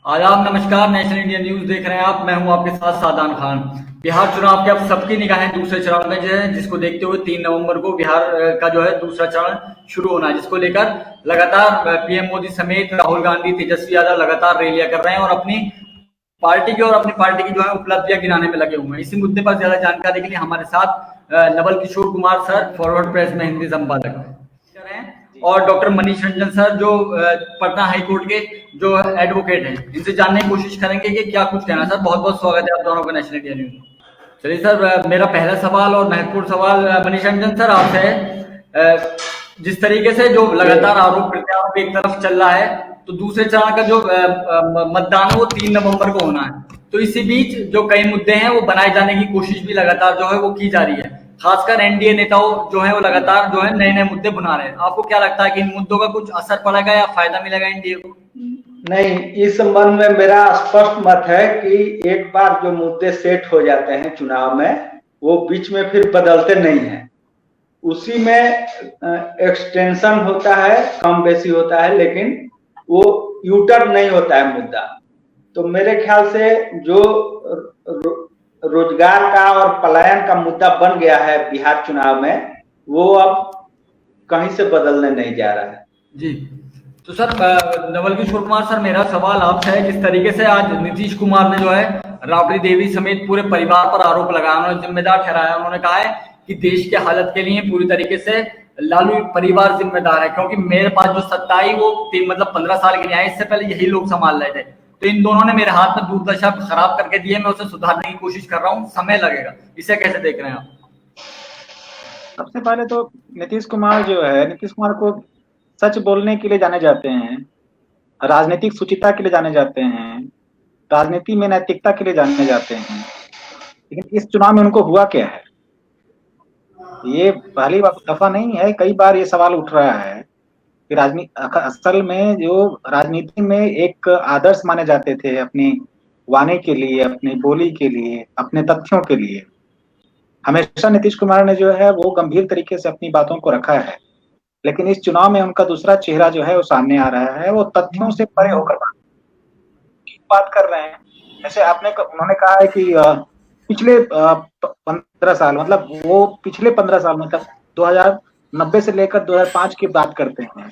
आदाब, नमस्कार। National India news देख रहे हैं आप। मैं हूं आपके साथ सादान खान। बिहार चुनाव के अब सबकी निगाहें दूसरे चरण में जो है, जिसको देखते हुए 3 नवंबर को बिहार का जो है दूसरा चरण शुरू होना है, जिसको लेकर लगातार पीएम मोदी समेत राहुल गांधी, तेजस्वी यादव लगातार रैलियां कर रहे हैं और अपनी पार्टी की जो है उपलब्धियां गिनाने में लगे हुए हैं। इसी मुद्दे पर ज्यादा जानकारी के लिए हमारे साथ Naval Kishore Kumar sir, forward press में हिंदी संपादक हैं, जी। और डॉक्टर मनीष रंजन सर, जो पटना हाई कोर्ट के जो एडवोकेट हैं। इनसे जानने की कोशिश करेंगे कि क्या कुछ कहना। सर, बहुत बहुत स्वागत है आप दोनों का नेशनल इंडिया न्यूज में। चलिए सर, मेरा पहला सवाल और महत्वपूर्ण सवाल मनीष रंजन सर आपसे है। जिस तरीके से जो लगातार आरोप प्रत्यारोप एक तरफ चल रहा है, तो दूसरे चरण का जो मतदान है वो 3 नवंबर को होना है। तो इसी बीच जो कई मुद्दे हैं वो बनाए जाने की कोशिश भी लगातार जो है वो की जा रही है। खासकर एनडीए नेताओं जो है वो लगातार जो है नए नए मुद्दे बना रहे हैं। आपको क्या लगता है कि इन मुद्दों का कुछ असर पड़ेगा या फायदा मिलेगा एनडीए को? नहीं, इस संबंध में मेरा स्पष्ट मत है कि एक बार जो मुद्दे सेट हो जाते हैं चुनाव में, वो बीच में फिर बदलते नहीं हैं। उसी में एक्सटेंशन होता है, कम बेसी होता है, लेकिन वो यूटर्न नहीं होता है मुद्दा। तो मेरे ख्याल से जो रोजगार का और पलायन का मुद्दा बन गया है बिहार चुनाव में, वो अब कहीं से बदलने नहीं जा रहा है। जी, तो सर नवल किशोर कुमार सर, मेरा सवाल आपसे है। जिस तरीके से आज नीतीश कुमार ने जो है राबड़ी देवी समेत पूरे परिवार पर आरोप लगाया, उन्होंने जिम्मेदार ठहराया। उन्होंने कहा है कि देश के हालत के लिए पूरी तरीके से लालू परिवार जिम्मेदार है, क्योंकि मेरे पास जो सत्ता आई वो 15 साल की नहीं आई, इससे पहले यही लोग संभाल रहे थे। तो इन दोनों ने मेरे हाथ में दुर्दशा खराब करके दी है। मैं उसे सुधारने की कोशिश कर रहा हूँ, समय लगेगा। इसे कैसे देख रहे हैं आप? सबसे पहले तो नीतीश कुमार को सच बोलने के लिए जाने जाते हैं, राजनीतिक सुचिता के लिए जाने जाते हैं, राजनीति में नैतिकता के लिए जाने जाते हैं। लेकिन इस चुनाव में उनको हुआ क्या है? ये पहली दफा नहीं है, कई बार ये सवाल उठ रहा है कि असल में जो राजनीति में एक आदर्श माने जाते थे अपनी वाणी के लिए, अपनी बोली के लिए, अपने तथ्यों के लिए, हमेशा नीतीश कुमार ने जो है वो गंभीर तरीके से अपनी बातों को रखा है। लेकिन इस चुनाव में उनका दूसरा चेहरा जो है वो सामने आ रहा है। वो तथ्यों से परे होकर बात कर रहे हैं। जैसे उन्होंने कहा है कि पिछले 15 साल, मतलब वो पिछले 15 साल मतलब 2090 से लेकर 2005 की बात करते हैं।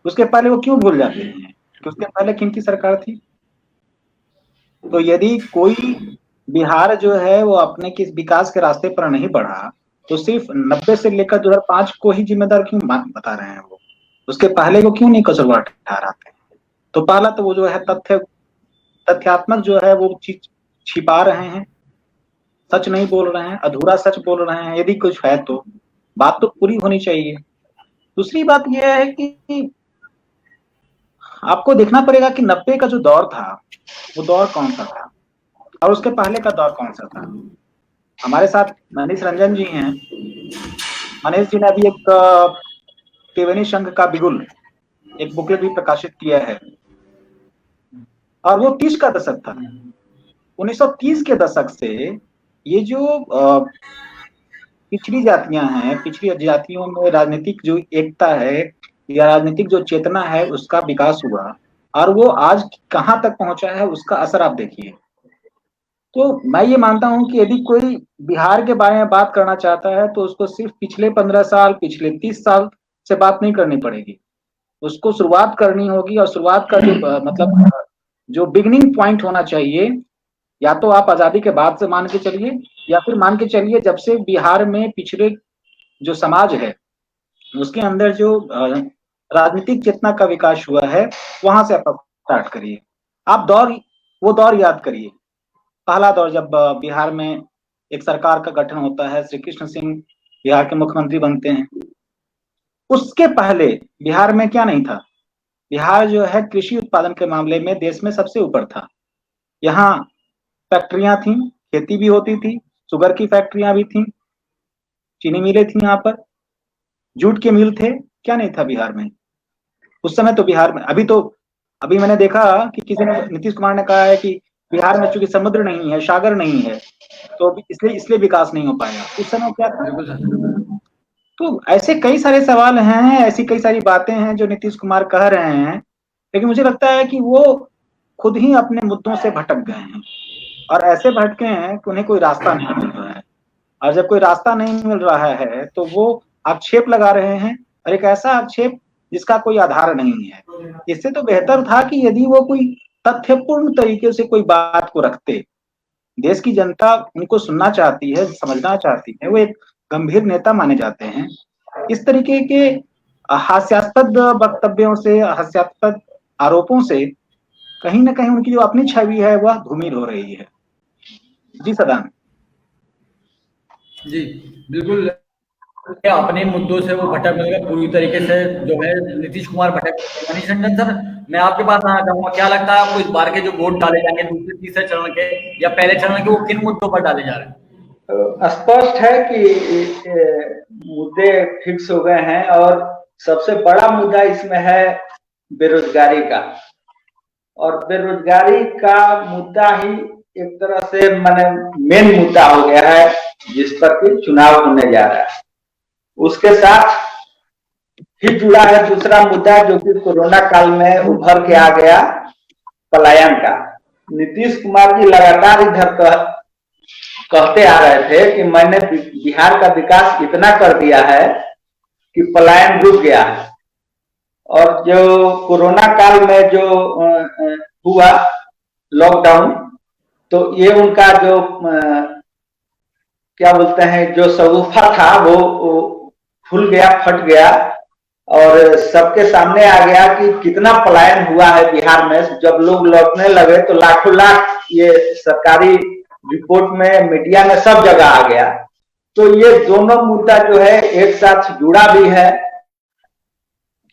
उसके पहले वो क्यों भूल जाते हैं कि उसके पहले किनकी सरकार थी? तो यदि कोई बिहार जो है वो अपने किस विकास के रास्ते पर नहीं बढ़ा, तो सिर्फ 90 से लेकर 2005 को ही जिम्मेदार क्यों बता रहे हैं? वो उसके पहले को क्यों नहीं कसूरवार ठहराते? तो पहला तो वो जो है तथ्यात्मक जो है वो चीज छिपा रहे हैं, सच नहीं बोल रहे हैं, अधूरा सच बोल रहे हैं। यदि कुछ है तो बात तो पूरी होनी चाहिए। दूसरी बात यह है कि आपको देखना पड़ेगा कि 90 का जो दौर था वो दौर कौन सा था और उसके पहले का दौर कौन सा था। हमारे साथ मनीष रंजन जी हैं। मनीष जी ने अभी एक त्रिवेणी संघ का बिगुल एक बुकलेट भी प्रकाशित किया है, और वो 30 का दशक था। 1930 के दशक से ये जो पिछड़ी जातियां हैं, पिछड़ी जातियों में राजनीतिक जो एकता है या राजनीतिक जो चेतना है उसका विकास हुआ, और वो आज कहां तक पहुंचा है उसका असर आप देखिए। तो मैं ये मानता हूं कि यदि कोई बिहार के बारे में बात करना चाहता है तो उसको सिर्फ पिछले 15 साल, पिछले 30 साल से बात नहीं करनी पड़ेगी। उसको शुरुआत करनी होगी, और शुरुआत का जो मतलब जो बिगिनिंग पॉइंट होना चाहिए, या तो आप आजादी के बाद से मान के चलिए, या फिर मान के चलिए जब से बिहार में पिछड़े जो समाज है उसके अंदर जो राजनीतिक चेतना का विकास हुआ है, वहां से आप स्टार्ट करिए। आप वो दौर याद करिए। पहला दौर जब बिहार में एक सरकार का गठन होता है, श्री कृष्ण सिंह बिहार के मुख्यमंत्री बनते हैं। उसके पहले बिहार में क्या नहीं था? बिहार जो है कृषि उत्पादन के मामले में देश में सबसे ऊपर था। यहाँ फैक्ट्रियां थी, खेती भी होती थी, शुगर की फैक्ट्रियां भी थी, चीनी मिलें थी, यहाँ पर जूट के मिल थे। क्या नहीं था बिहार में उस समय? तो बिहार में अभी मैंने देखा कि किसी ने, नीतीश कुमार ने कहा है कि बिहार में चूंकि समुद्र नहीं है, सागर नहीं है, तो इसलिए विकास नहीं हो पाएगा। उस समय क्या था? तो ऐसे कई सारे सवाल हैं, ऐसी कई सारी बातें हैं जो नीतीश कुमार कह रहे हैं। लेकिन मुझे लगता है कि वो खुद ही अपने मुद्दों से भटक गए हैं, और ऐसे भटके हैं कि उन्हें कोई रास्ता नहीं मिल रहा है। और जब कोई रास्ता नहीं मिल रहा है तो वो आक्षेप लगा रहे हैं, और एक ऐसा आक्षेप जिसका कोई आधार नहीं है। इससे तो बेहतर था कि यदि वो कोई तथ्यपूर्ण तरीके से कोई बात को रखते। देश की जनता उनको सुनना चाहती है, समझना चाहती है, वो एक गंभीर नेता माने जाते हैं। इस तरीके के हास्यास्पद वक्तव्यों से, हास्यास्पद आरोपों से कहीं न कहीं उनकी जो अपनी छवि है वह धूमिल हो रही है। जी सदान। जी बिल्कुल, अपने मुद्दों से वो भटक गए पूरी तरीके से, जो है नीतीश कुमार भटक गए। मनीष रंजन सर, मैं आपके पास आना चाहूंगा, क्या लगता है आपको इस बार के जो वोट डाले जाएंगे दूसरे तीसरे चरण के या पहले चरण के, वो किन मुद्दों पर डाले जा रहे हैं? स्पष्ट है कि मुद्दे फिक्स हो गए हैं और सबसे बड़ा मुद्दा इसमें है बेरोजगारी का। और बेरोजगारी का मुद्दा ही एक तरह से माने मेन मुद्दा हो गया है जिस पर कि चुनाव होने जा रहा है। उसके साथ ही जुड़ा है दूसरा मुद्दा जो कि कोरोना काल में उभर के आ गया, पलायन का। नीतीश कुमार जी लगातार इधर कहते आ रहे थे कि मैंने बिहार का विकास इतना कर दिया है कि पलायन रुक गया है। और जो कोरोना काल में जो हुआ लॉकडाउन, तो ये उनका जो क्या बोलते हैं, जो सगुफा था वो खुल गया, फट गया और सबके सामने आ गया कि कितना पलायन हुआ है बिहार में। जब लोग लौटने लगे तो लाखों लाख, ये सरकारी रिपोर्ट में, मीडिया में, सब जगह आ गया। तो ये दोनों मुद्दा जो है एक साथ जुड़ा भी है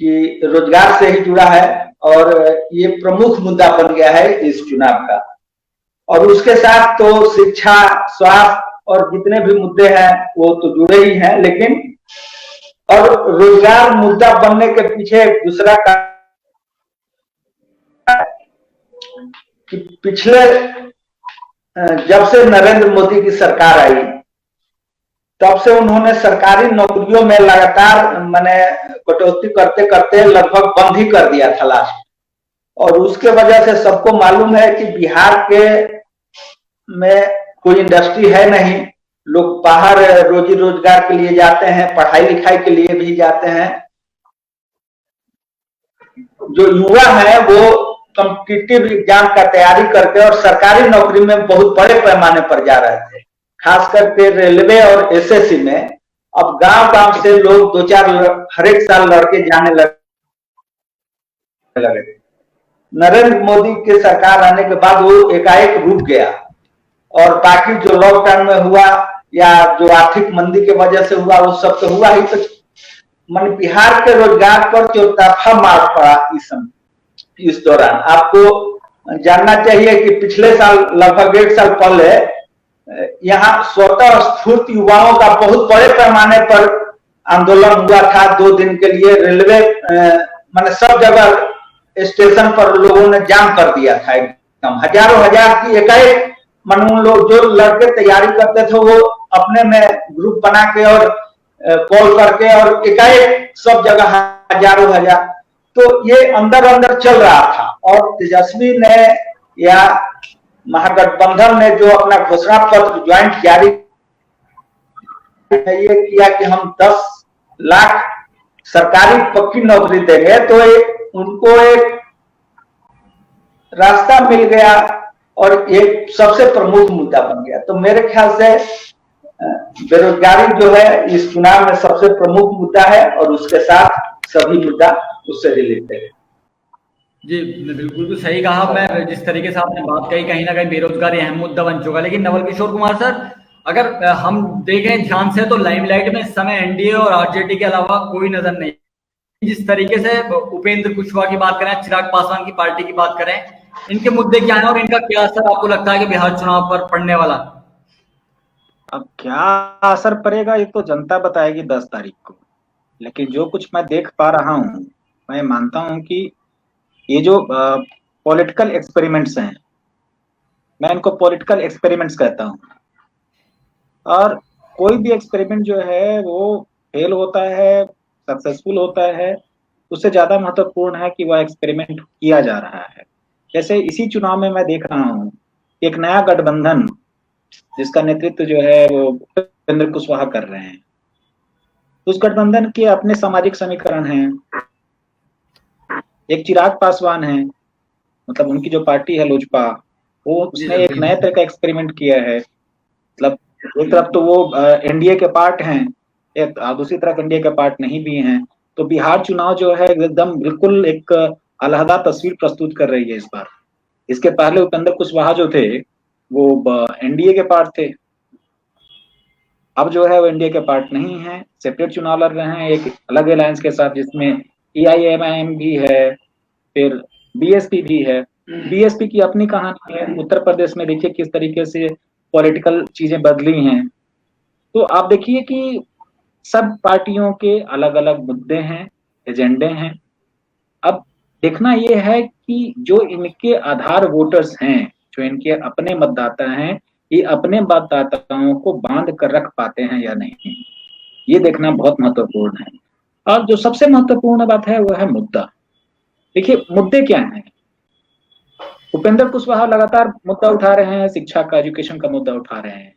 कि रोजगार से ही जुड़ा है और ये प्रमुख मुद्दा बन गया है इस चुनाव का। और उसके साथ तो शिक्षा, स्वास्थ्य और जितने भी मुद्दे हैं वो तो जुड़े ही हैं, लेकिन और रोजगार मुद्दा बनने के पीछे दूसरा कि पिछले जब से नरेंद्र मोदी की सरकार आई तब से उन्होंने सरकारी नौकरियों में लगातार माने कटौती करते करते लगभग बंद ही कर दिया था लास्ट। और उसके वजह से सबको मालूम है कि बिहार के में कोई इंडस्ट्री है नहीं, लोग बाहर रोजी रोजगार के लिए जाते हैं, पढ़ाई लिखाई के लिए भी जाते हैं। जो युवा है वो कॉम्पिटिटिव एग्जाम का तैयारी करके और सरकारी नौकरी में बहुत बड़े पैमाने पर जा रहे थे, खास करके रेलवे और एसएससी में। अब गांव गांव से लोग 2-4 हर एक साल लड़के जाने लगे। नरेंद्र मोदी के सरकार आने के बाद वो एकाएक रुक गया और बाकी जो लॉकडाउन में हुआ या जो आर्थिक मंदी की वजह से हुआ वो सब तो हुआ ही। तो मन बिहार के रोजगार पर चौतरफा मार पड़ा इस दौरान। आपको जानना चाहिए कि पिछले साल लगभग 1 साल पहले यहाँ स्वतः स्फूर्त युवाओं का बहुत बड़े पैमाने पर आंदोलन हुआ था 2 दिन के लिए। रेलवे माने सब जगह स्टेशन पर लोगों ने जाम कर दिया था, एकदम हजारों हजार की एकाएक। मन उन लोग जो लड़के तैयारी करते थे वो अपने में ग्रुप बना के और कॉल करके और एकाएक सब जगह हजारों हजार। तो ये अंदर अंदर चल रहा था और तेजस्वी ने या महागठबंधन ने जो अपना घोषणा पत्र ज्वाइंट जारी ये किया कि हम 10 लाख सरकारी पक्की नौकरी देंगे, तो उनको एक रास्ता मिल गया और एक सबसे प्रमुख मुद्दा बन गया। तो मेरे ख्याल से बेरोजगारी जो है इस चुनाव में सबसे प्रमुख मुद्दा है और उसके साथ सभी मुद्दा उससे रिलेटेड है। जी बिल्कुल सही कहा। मैं जिस तरीके से आपने बात कही, कहीं ना कहीं बेरोजगारी अहम मुद्दा बन चुका। लेकिन नवल किशोर कुमार सर, अगर हम देखें ध्यान से तो लाइमलाइट में इस समय एनडीए और आरजेडी के अलावा कोई नजर नहीं। जिस तरीके से उपेंद्र कुशवाहा की बात करें, चिराग पासवान की पार्टी की बात करें, इनके मुद्दे क्या हैं और इनका क्या असर आपको लगता है कि बिहार चुनाव पर पड़ने वाला? अब क्या असर पड़ेगा ये तो जनता बताएगी 10 तारीख को। लेकिन जो कुछ मैं देख पा रहा हूँ, मैं मानता हूँ कि ये जो पॉलिटिकल एक्सपेरिमेंट्स हैं, मैं इनको पॉलिटिकल एक्सपेरिमेंट्स कहता हूँ। और कोई भी एक्सपेरिमेंट जो है वो फेल होता है, सक्सेसफुल होता है, उससे ज्यादा महत्वपूर्ण है कि वह एक्सपेरिमेंट किया जा रहा है। जैसे इसी चुनाव में मैं देख रहा हूँ एक नया गठबंधन जिसका नेतृत्व जो है वो उपेंद्र कुशवाहा कर रहे हैं। उस गठबंधन के अपने सामाजिक समीकरण हैं। एक चिराग पासवान है, मतलब उनकी जो पार्टी है लोजपा, वो जी उसने सर एक नए तरह का एक्सपेरिमेंट किया है। मतलब एक तरफ तो वो एनडीए के पार्ट हैं, एक दूसरी तरफ एनडीए के पार्ट नहीं भी हैं। तो बिहार चुनाव जो है एकदम बिल्कुल एक अलहदा तस्वीर प्रस्तुत कर रही है इस बार। इसके पहले उपेंद्र कुशवाहा जो थे वो एनडीए के पार्ट थे, अब जो है वो एनडीए के पार्ट नहीं है, सेपरेट चुनाव लड़ रहे हैं एक अलग अलायंस के साथ जिसमें एआईएमआईएम भी है, फिर बीएसपी भी है। बीएसपी की अपनी कहानी है, उत्तर प्रदेश में देखिए किस तरीके से पॉलिटिकल चीजें बदली हैं। तो आप देखिए कि सब पार्टियों के अलग अलग मुद्दे हैं, एजेंडे हैं। अब देखना यह है कि जो इनके आधार वोटर्स हैं, जो इनके अपने मतदाता हैं, ये अपने मतदाताओं को बांध कर रख पाते हैं या नहीं, ये देखना बहुत महत्वपूर्ण है। और जो सबसे महत्वपूर्ण बात है वो है मुद्दा। देखिए मुद्दे क्या हैं। उपेंद्र कुशवाहा लगातार मुद्दा उठा रहे हैं, शिक्षा का, एजुकेशन का मुद्दा उठा रहे हैं,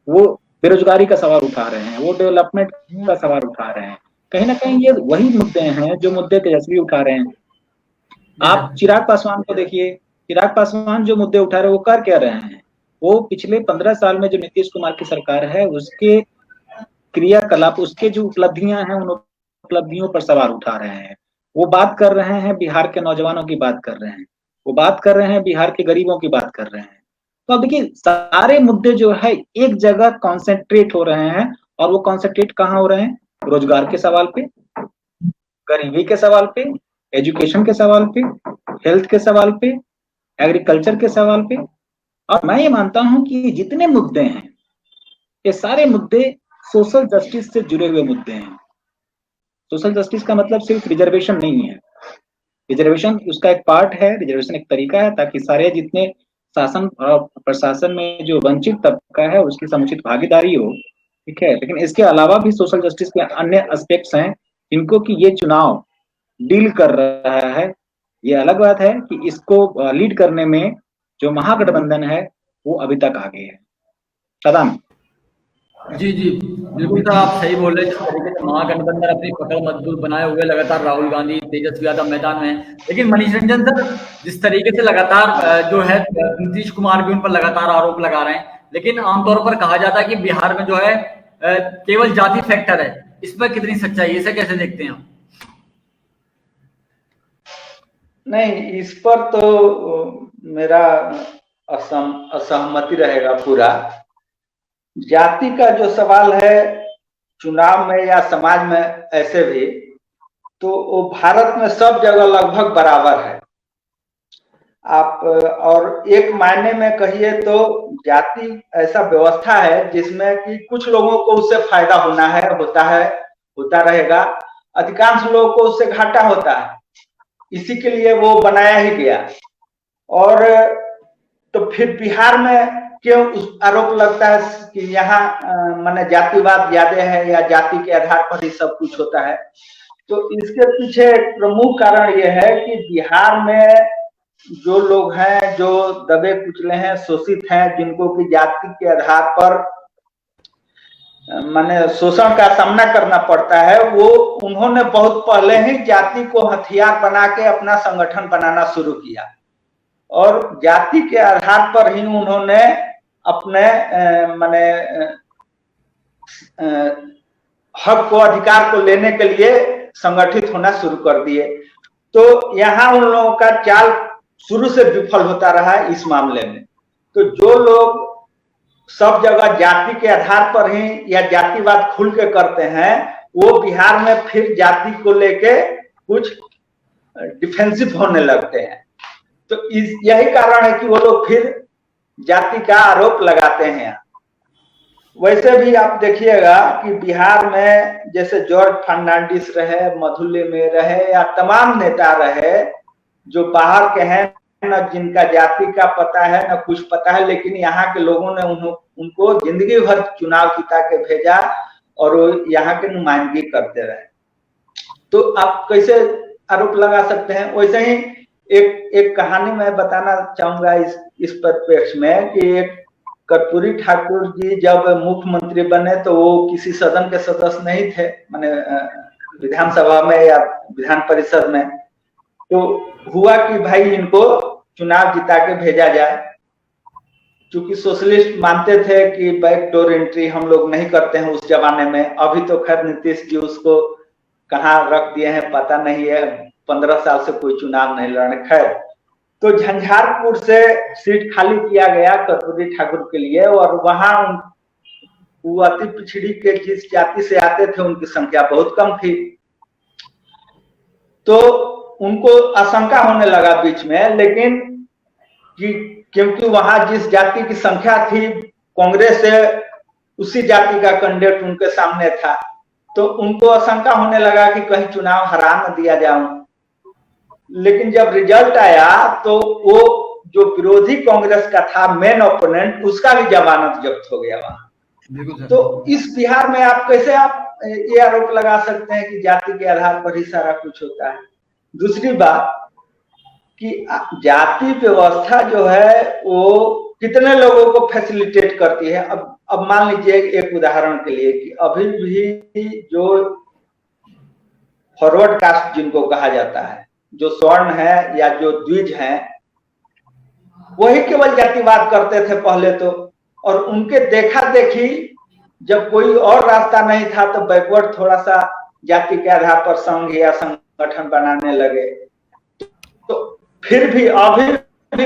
वो बेरोजगारी का सवाल उठा रहे हैं, वो डेवलपमेंट का सवाल उठा रहे हैं। कहीं ना कहीं ये वही मुद्दे हैं जो मुद्दे तेजस्वी उठा रहे हैं। जी आप सर। चिराग पासवान को देखिए, चिराग पासवान जो मुद्दे उठा रहे हैं वो कर क्या रहे हैं। वो पिछले 15 साल में जो नीतीश कुमार की सरकार है उसके क्रियाकलाप, उसके जो उपलब्धियां हैं उन उपलब्धियों पर सवाल उठा रहे हैं। वो बात कर रहे हैं बिहार के नौजवानों की बात कर रहे हैं, वो बात कर रहे हैं बिहार के गरीबों की बात कर रहे हैं। तो अब देखिए सारे मुद्दे जो है एक जगह कॉन्सेंट्रेट हो रहे हैं, और वो कॉन्सेंट्रेट कहाँ हो रहे हैं, रोजगार के सवाल पे, गरीबी के सवाल पे, एजुकेशन के सवाल पे, हेल्थ के सवाल पे, एग्रीकल्चर के सवाल पे। और मैं ये मानता हूं कि जितने मुद्दे हैं ये सारे मुद्दे सोशल जस्टिस से जुड़े हुए मुद्दे हैं। सोशल जस्टिस का मतलब सिर्फ रिजर्वेशन नहीं है, रिजर्वेशन उसका एक पार्ट है, रिजर्वेशन एक तरीका है ताकि सारे जितने शासन और प्रशासन में जो वंचित तबका है उसकी समुचित भागीदारी हो, ठीक है। लेकिन इसके अलावा भी सोशल जस्टिस के अन्य एस्पेक्ट्स हैं जिनको कि ये चुनाव डील कर रहा है। ये अलग बात है कि इसको लीड करने में जो महागठबंधन है वो अभी तक आगे है। सदाम। जी जी, बिल्कुल सर, आप सही बोल रहे हैं। जिस तरीके से महागठबंधन अपनी पकड़ मजबूत बनाए हुए लगातार राहुल गांधी, तेजस्वी यादव मैदान में है। लेकिन मनीष रंजन सर, जिस तरीके से लगातार जो है नीतीश कुमार भी उन पर लगातार आरोप लगा रहे हैं, लेकिन आमतौर पर कहा जाता है कि बिहार में जो है केवल जाति फैक्टर है। इस पर कितनी सच्चाई है, इसे कैसे देखते हैं आप? नहीं, इस पर तो मेरा असहमति रहेगा पूरा। जाति का जो सवाल है चुनाव में या समाज में ऐसे भी, तो वो भारत में सब जगह लगभग बराबर है। आप और एक मायने में कहिए तो जाति ऐसा व्यवस्था है जिसमें कि कुछ लोगों को उससे फायदा होना है, होता रहेगा, अधिकांश लोगों को उससे घाटा होता है, इसी के लिए वो बनाया ही गया। और तो फिर बिहार में क्यों आरोप लगता है कि यहाँ माने जातिवाद ज्यादा है या जाति के आधार पर ही सब कुछ होता है। तो इसके पीछे प्रमुख कारण यह है कि बिहार में जो लोग हैं, जो दबे कुचले हैं, शोषित हैं, जिनको कि जाति के आधार पर माने शोषण का सामना करना पड़ता है, वो उन्होंने बहुत पहले ही जाति को हथियार बना के अपना संगठन बनाना शुरू किया और जाति के आधार पर ही उन्होंने अपने माने हक को, अधिकार को लेने के लिए संगठित होना शुरू कर दिए। तो यहाँ उन लोगों का चाल शुरू से विफल होता रहा इस मामले में। तो जो लोग सब जगह जाति के आधार पर ही या जातिवाद खुल के करते हैं, वो बिहार में फिर जाति को लेके कुछ डिफेंसिव होने लगते हैं। तो यही कारण है कि वो लोग फिर जाति का आरोप लगाते हैं। वैसे भी आप देखिएगा कि बिहार में जैसे जॉर्ज फर्नांडिस रहे, मधुले में रहे, या तमाम नेता रहे जो बाहर के हैं, न जिनका जाति का पता है न कुछ पता है, लेकिन यहाँ के लोगों ने उनको जिंदगी भर चुनाव जीता के भेजा और वो यहाँ के नुमाइंदगी करते रहे। तो आप कैसे आरोप लगा सकते हैं? वैसे ही एक कहानी मैं बताना चाहूंगा इस परिप्रेक्ष्य में कि एक कर्पूरी ठाकुर जी जब मुख्यमंत्री बने तो वो किसी सदन के सदस्य नहीं थे, माने विधानसभा में या विधान परिषद में। तो हुआ कि भाई इनको चुनाव जिता के भेजा जाए, क्योंकि सोशलिस्ट मानते थे कि बैकडोर एंट्री हम लोग नहीं करते हैं उस जमाने में। अभी तो खैर नीतीश जी उसको कहाँ रख दिए हैं पता नहीं है, 15 साल से कोई चुनाव नहीं लड़े। खैर, तो झंझारपुर से सीट खाली किया गया कर्पूरी ठाकुर के लिए, और वहां वो अति पिछड़ी के जिस जाति से आते थे उनकी संख्या बहुत कम थी। तो उनको आशंका होने लगा बीच में, लेकिन क्योंकि वहां जिस जाति की संख्या थी कांग्रेस से उसी जाति का कैंडिडेट उनके सामने था, तो उनको आशंका होने लगा कि कहीं चुनाव हरा न दिया जाऊं। लेकिन जब रिजल्ट आया तो वो जो विरोधी कांग्रेस का था मेन ओपोनेंट, उसका भी जमानत जब्त हो गया वहां। तो इस बिहार में आप कैसे आप ये आरोप लगा सकते हैं कि जाति के आधार पर ही सारा कुछ होता है। दूसरी बात कि जाति व्यवस्था जो है वो कितने लोगों को फैसिलिटेट करती है। अब मान लीजिए एक उदाहरण के लिए कि अभी भी जो फॉरवर्ड कास्ट जिनको कहा जाता है, जो स्वर्ण है या जो द्विज हैं, वही केवल जातिवाद करते थे पहले तो, और उनके देखा देखी जब कोई और रास्ता नहीं था तो बैकवर्ड थोड़ा सा जाति के आधार पर संघ या संगठन बनाने लगे। तो फिर भी अभी भी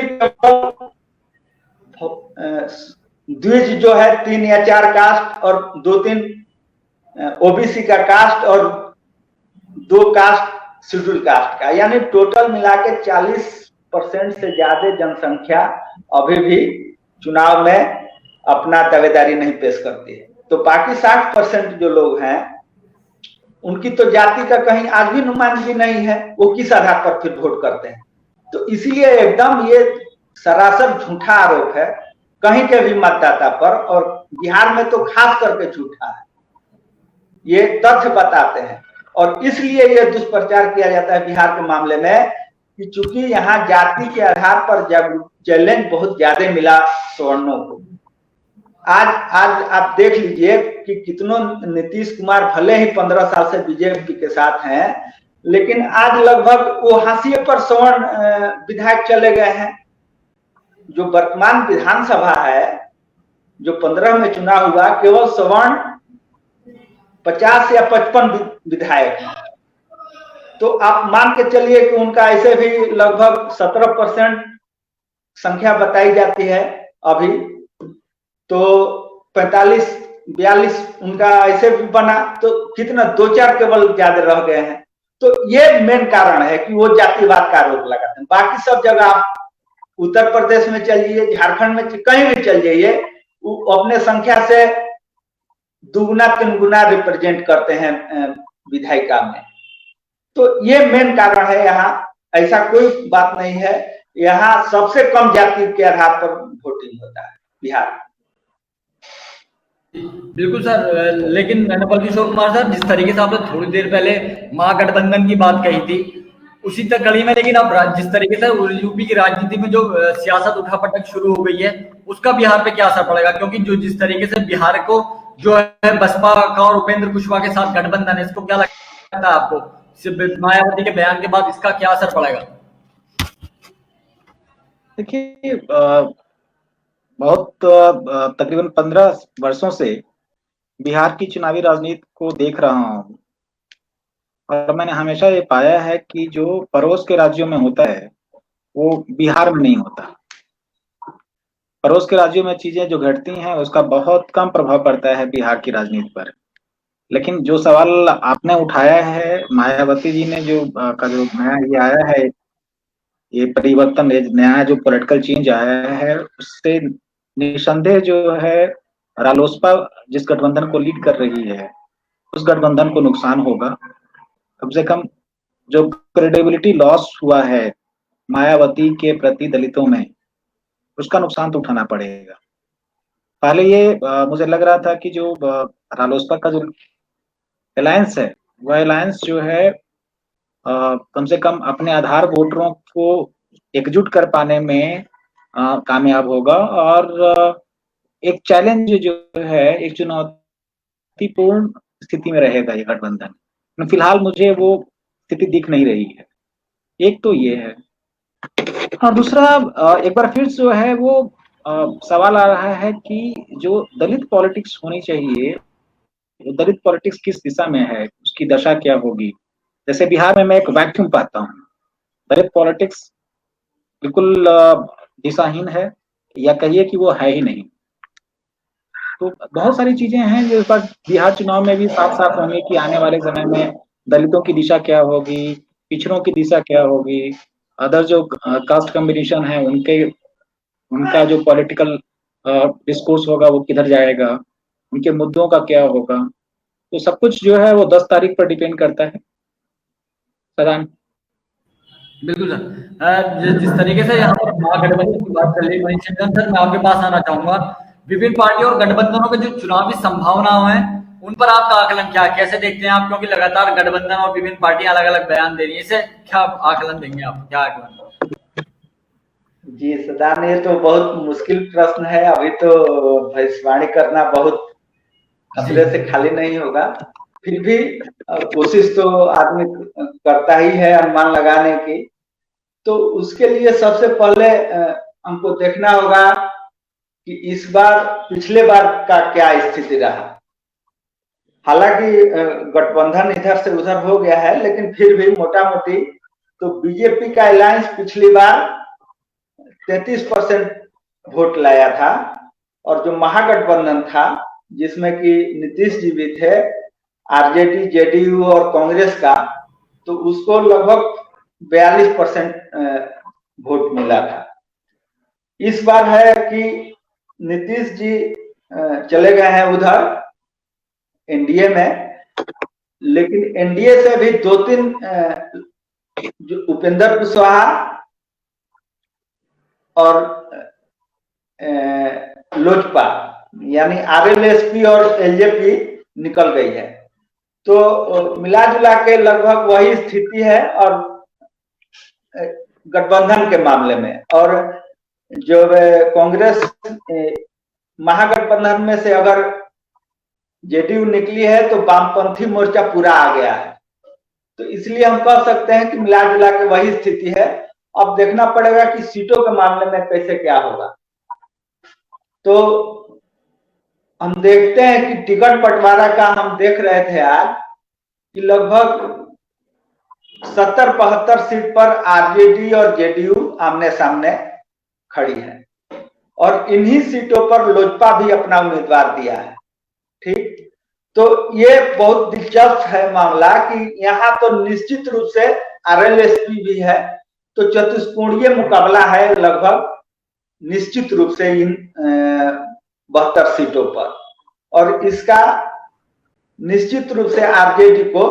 द्विज जो है 3 या 4 कास्ट और 2-3 ओबीसी का कास्ट और 2 कास्ट शेड्यूल कास्ट का, यानी टोटल मिला के 40% से ज्यादा जनसंख्या अभी भी चुनाव में अपना दावेदारी नहीं पेश करती है। तो बाकी 60% जो लोग हैं उनकी तो जाति का कहीं आज भी नुमाइंदगी नहीं है, वो किस आधार पर फिर वोट करते हैं। तो इसलिए एकदम ये सरासर झूठा आरोप है कहीं के भी मतदाता पर, और बिहार में तो खास करके झूठा है। ये तथ्य बताते हैं और इसलिए ये दुष्प्रचार किया जाता है बिहार के मामले में कि चूंकि यहाँ जाति के आधार पर चैलेंज बहुत ज्यादा मिला सवर्णों को। आज आप देख लीजिए कि कितनों नीतीश कुमार भले ही 15 साल से बीजेपी के साथ हैं, लेकिन आज लगभग वो हाशिए पर सवर्ण विधायक चले गए हैं। जो वर्तमान विधानसभा है, जो 15 में चुनाव हुआ, केवल सवर्ण 50 या 55 विधायक हैं। तो आप मान के चलिए कि उनका ऐसे भी लगभग 17% संख्या बताई जाती है अभी, तो 45-42 उनका ऐसे भी बना, तो कितना 2-4 केवल ज्यादा रह गए हैं। तो ये मेन कारण है कि वो जातिवाद का आरोप लगाते हैं। बाकी सब जगह आप उत्तर प्रदेश में चल जाइए, झारखंड में कहीं भी चल जाइए, वो अपने संख्या से 2-3 गुना रिप्रेजेंट करते हैं विधायिका में। तो ये मेन कारण है। यहाँ ऐसा कोई बात नहीं है, यहाँ सबसे कम जाति के आधार पर वोटिंग होता है बिहार में। बिल्कुल सर, लेकिन नवल किशोर कुमार सर, जिस तरीके से आपने थोड़ी देर पहले महागठबंधन की बात कही थी, उसी तक कड़ी में, लेकिन अब जिस तरीके से यूपी की राजनीति में जो सियासत उठापटक शुरू हो गई है, उसका बिहार पे क्या असर पड़ेगा? क्योंकि जो जिस तरीके से बिहार को जो है बसपा का और उपेंद्र कुशवाहा के साथ गठबंधन है, इसको क्या लगता है आपको? मायावती के बयान के बाद इसका क्या असर पड़ेगा? देखिए, बहुत तकरीबन 15 वर्षों से बिहार की चुनावी राजनीति को देख रहा हूँ, और मैंने हमेशा ये पाया है कि जो पड़ोस के राज्यों में होता है वो बिहार में नहीं होता। पड़ोस के राज्यों में चीजें जो घटती हैं उसका बहुत कम प्रभाव पड़ता है बिहार की राजनीति पर। लेकिन जो सवाल आपने उठाया है, मायावती जी ने जो नया ये आया है, ये परिवर्तन, नया जो पॉलिटिकल चेंज आया है, उससे निसंदेह जो है रालोसपा जिस गठबंधन को लीड कर रही है उस गठबंधन को नुकसान होगा। कम से कम जो क्रेडिबिलिटी लॉस हुआ है मायावती के प्रति दलितों में, उसका नुकसान तो उठाना पड़ेगा। पहले ये मुझे लग रहा था कि जो रालोसपा का जो अलायंस है, वह अलायंस जो है कम से कम अपने आधार वोटरों को एकजुट कर पाने में कामयाब होगा। और एक चैलेंज जो है, एक चुनौतीपूर्ण स्थिति में रहेगा ये गठबंधन। फिलहाल मुझे वो स्थिति दिख नहीं रही है। एक तो ये है, और दूसरा एक बार फिर जो है वो सवाल आ रहा है कि जो दलित पॉलिटिक्स होनी चाहिए, दलित पॉलिटिक्स किस दिशा में है, उसकी दशा क्या होगी। जैसे बिहार में मैं एक वैक्यूम पाता हूँ, दलित पॉलिटिक्स बिल्कुल दिशाहीन है, या कहिए कि वो है ही नहीं। तो बहुत सारी चीजें हैं जो इस बार बिहार चुनाव में भी साफ साफ होंगी कि आने वाले समय में दलितों की दिशा क्या होगी, पिछड़ों की दिशा क्या होगी, अदर जो कास्ट कॉम्बिनेशन है उनका जो पॉलिटिकल डिस्कोर्स होगा वो किधर जाएगा, उनके मुद्दों का क्या होगा। तो सब कुछ जो है वो 10 तारीख पर डिपेंड करता है। सदान। बिल्कुल सर, जिस तरीके से यहाँ पर महागठबंधन की बात चल रही है सर, मैं आपके पास आना चाहूंगा। विभिन्न पार्टियों और गठबंधनों के जो चुनावी संभावनाएं हैं उन पर आपका आकलन क्या है, कैसे देखते हैं आप? क्योंकि लगातार गठबंधन और विभिन्न पार्टियां अलग अलग बयान दे रही है, इसे क्या आकलन देंगे आप, क्या आकलन? जी सदान, ये तो बहुत मुश्किल प्रश्न है। अभी तो भविष्यवाणी करना बहुत खतरे से खाली नहीं होगा। फिर भी कोशिश तो आदमी करता ही है अनुमान लगाने की। तो उसके लिए सबसे पहले हमको देखना होगा कि इस बार पिछले बार का क्या स्थिति रहा। हालांकि गठबंधन इधर से उधर हो गया है, लेकिन फिर भी मोटा मोटी तो बीजेपी का अलायंस पिछली बार 33% वोट लाया था, और जो महागठबंधन था जिसमें कि नीतीश जी भी थे, आरजेडी, जेडीयू और कांग्रेस का, तो उसको लगभग 42% वोट मिला था। इस बार है कि नीतीश जी चले गए हैं उधर एनडीए में, लेकिन एनडीए से भी 2-3 जो उपेंद्र कुशवाहा और लोजपा यानी आरएलएसपी और एलजेपी निकल गई है। तो मिला जुला के लगभग वही स्थिति है और गठबंधन के मामले में। और जो कांग्रेस महागठबंधन में से अगर जेडीयू निकली है तो वामपंथी मोर्चा पूरा आ गया है। तो इसलिए हम कह सकते हैं कि मिला जुला के वही स्थिति है। अब देखना पड़ेगा कि सीटों के मामले में कैसे क्या होगा। तो हम देखते हैं कि टिकट बंटवारा का हम देख रहे थे आज कि लगभग 70-75 सीट पर आरजेडी और जेडीयू आमने सामने खड़ी है, और इन्हीं सीटों पर लोजपा भी अपना उम्मीदवार दिया है। ठीक, तो ये बहुत दिलचस्प है मामला कि यहाँ तो निश्चित रूप से आरएलएसपी भी है, तो चतुष्कोणीय मुकाबला है लगभग निश्चित रूप से इन 72 सीटों पर, और इसका निश्चित रूप से आरजेडी को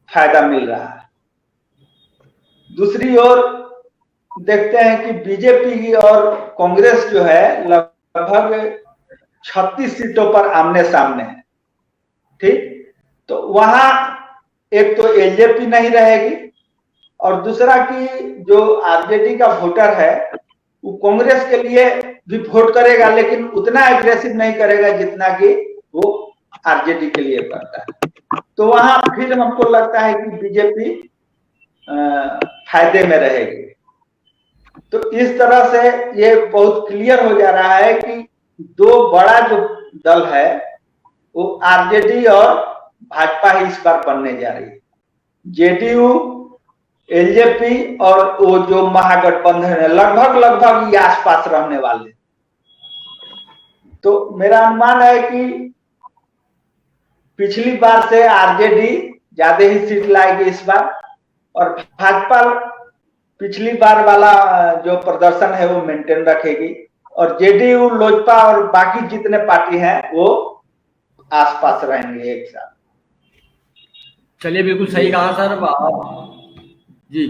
फायदा मिल रहा है। दूसरी ओर देखते हैं कि बीजेपी और कांग्रेस जो है लगभग 36 सीटों पर आमने सामने है। ठीक, तो वहां एक तो एलजेपी नहीं रहेगी, और दूसरा कि जो आरजेडी का वोटर है वो कांग्रेस के लिए भी वोट करेगा, लेकिन उतना एग्रेसिव नहीं करेगा जितना कि वो आरजेडी के लिए करता है। तो वहां फिर हमको लगता है कि बीजेपी फायदे में रहेगी। तो इस तरह से ये बहुत क्लियर हो जा रहा है कि दो बड़ा जो दल है वो आरजेडी और भाजपा ही इस बार बनने जा रही है। जेडीयू, एलजेपी और वो जो महागठबंधन है लगभग ये आसपास रहने वाले। तो मेरा अनुमान है कि पिछली बार से आरजेडी ज्यादा ही सीट लाएगी इस बार, और भाजपा पिछली बार वाला जो प्रदर्शन है वो मेंटेन रखेगी, और जेडीयू, लोजपा और बाकी जितने पार्टी हैं वो आसपास रहेंगे एक साथ। चलिए, बिल्कुल सही कहा सर जी।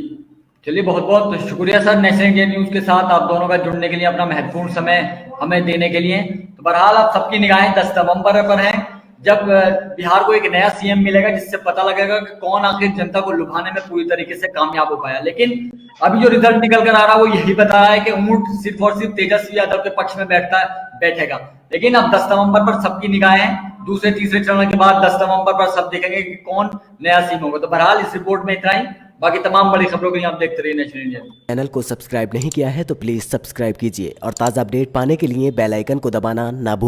चलिए, बहुत बहुत शुक्रिया सर नेशनल इंडिया न्यूज के साथ आप दोनों का जुड़ने के लिए, अपना महत्वपूर्ण समय हमें देने के लिए। तो बहरहाल आप सबकी निगाहें 10 नवंबर पर हैं, जब बिहार को एक नया सीएम मिलेगा जिससे पता लगेगा कि कौन आखिर जनता को लुभाने में पूरी तरीके से कामयाब हो पाया। लेकिन अभी जो रिजल्ट निकल कर आ रहा है वो यही बता रहा है कि ऊंट सिर्फ और सिर्फ तेजस्वी यादव के पक्ष में बैठेगा। लेकिन अब 10 नवंबर पर सबकी निगाहें दूसरे तीसरे चरण के बाद 10 नवंबर पर सब देखेंगे कि कौन नया सीएम होगा। तो बहरहाल इस रिपोर्ट में इतना ही, बाकी तमाम बड़ी खबरों के लिए आप देखते रहिए नेशनल इंडिया। चैनल को सब्सक्राइब नहीं किया है तो प्लीज सब्सक्राइब कीजिए और ताज़ा अपडेट पाने के लिए बेल आइकन को दबाना ना भूलें।